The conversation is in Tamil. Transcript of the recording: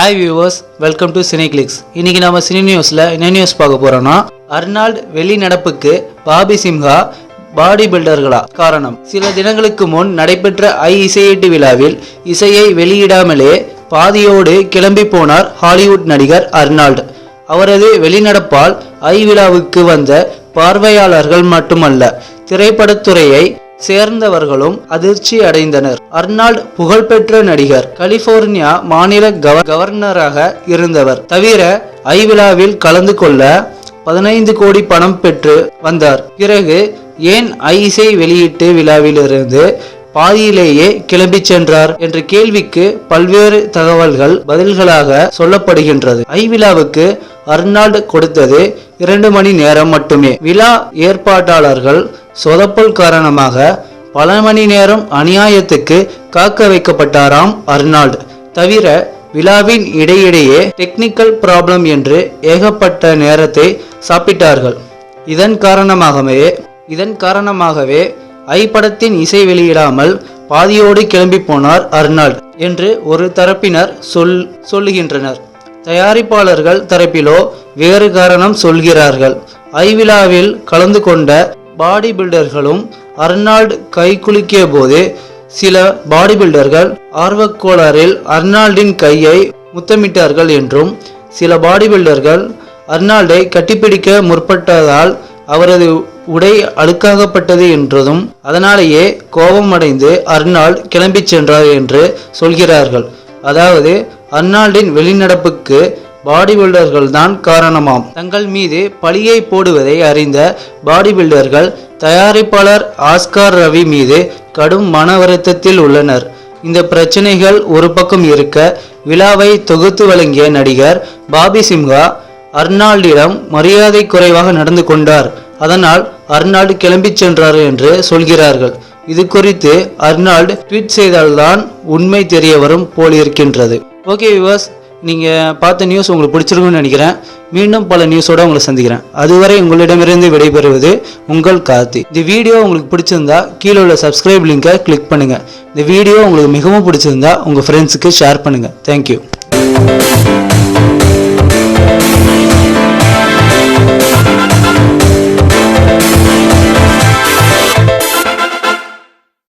Hi viewers, welcome to Cineclicks. இன்னைக்கு நாம சினி நியூஸ்ல என்ன நியூஸ் பார்க்க போறோம்னா, அர்னால்ட் வெளிநடப்புக்கு பாபி சிம்ஹா பாடி பில்டர்களா காரணம். சில தினங்களுக்கு முன் நடைபெற்ற இசையீட்டு விழாவில் இசையை வெளியிடாமலே பாதியோடு கிளம்பி போனார் ஹாலிவுட் நடிகர் அர்னால்ட். அவரது வெளிநடப்பால் விழாவுக்கு வந்த பார்வையாளர்கள் மட்டுமல்ல, திரைப்படத்துறையை சேர்ந்தவர்களும் அதிர்ச்சி அடைந்தனர். அர்னால்ட் புகழ்பெற்ற நடிகர், கலிபோர்னியா மாநில கவர்னராக இருந்தவர். தவிர விழாவில் கலந்து கொள்ள 15 கோடி பணம் பெற்று வந்தார். பிறகு ஏன் இசை வெளியீட்டு விழாவிலிருந்து பாதியிலேயே கிளம்பி சென்றார் என்ற கேள்விக்கு பல்வேறு தகவல்கள் பதில்களாக சொல்லப்படுகின்றது. விழாவுக்கு அர்னால்ட் கொடுத்தது 2 மணி நேரம் மட்டுமே. விழா ஏற்பாட்டாளர்கள் சொதப்பல் காரணமாக பல மணி நேரம் அநியாயத்துக்கு காக்க வைக்கப்பட்டாராம் அர்னால்ட். தவிர விழாவின் இடையிடையே டெக்னிக்கல் ப்ராப்ளம் என்று ஏகப்பட்ட நேரத்தை சாப்பிட்டார்கள். இதன் காரணமாகவே படத்தின் இசை வெளியிடாமல் பாதியோடு கிளம்பி போனார் அர்னால்ட் என்று ஒரு தரப்பினர் சொல்லுகின்றனர். தயாரிப்பாளர்கள் தரப்பிலோ வேறு காரணம் சொல்கிறார்கள். விழாவில் கலந்து கொண்ட பாடி பில்டர்களும் அர்னால்ட் கை குலுக்கிய போது சில பாடி பில்டர்கள் ஆர்வக்கோளாறில் அர்னால்டின் கையை முத்தமிட்டார்கள் என்றும், சில பாடி பில்டர்கள் அர்னால்டை கட்டிப்பிடிக்க முற்பட்டதால் அவரது உடை அழுக்காகப்பட்டது என்றதும், அதனாலேயே கோபமடைந்து அர்னால்ட் கிளம்பி சென்றார் என்று சொல்கிறார்கள். அதாவது அர்னால்டின் வெளிநடப்புக்கு பாடி பில்டர்கள் தான் காரணமாம். தங்கள் மீது பழியை போடுவதை அறிந்த பாடி பில்டர்கள் தயாரிப்பாளர் ஆஸ்கார் ரவி மீது கடும் மன வருத்தத்தில் உள்ளனர். இந்த பிரச்சனைகள் ஒரு பக்கம் இருக்க, விழாவை தொகுத்து வழங்கிய நடிகர் பாபி சிம்ஹா அர்னால்டிடம் மரியாதை குறைவாக நடந்து கொண்டார், அதனால் அர்னால்ட் கிளம்பி சென்றார் என்று சொல்கிறார்கள். இது குறித்து அர்னால்ட் ட்வீட் செய்தால்தான் உண்மை தெரிய வரும் போல் இருக்கின்றது. ஓகே வியூவர்ஸ், நீங்கள் பார்த்த நியூஸ் உங்களுக்கு பிடிச்சிருக்குன்னு நினைக்கிறேன். மீண்டும் பல நியூஸோடு உங்களை சந்திக்கிறேன். அதுவரை உங்களிடமிருந்து விடைபெறுவது உங்கள் கார்த்தி. இந்த வீடியோ உங்களுக்கு பிடிச்சிருந்தா கீழே உள்ள சப்ஸ்கிரைப் லிங்கை கிளிக் பண்ணுங்கள். இந்த வீடியோ உங்களுக்கு மிகவும் பிடிச்சிருந்தா உங்கள் ஃப்ரெண்ட்ஸுக்கு ஷேர் பண்ணுங்கள். தேங்க்யூ.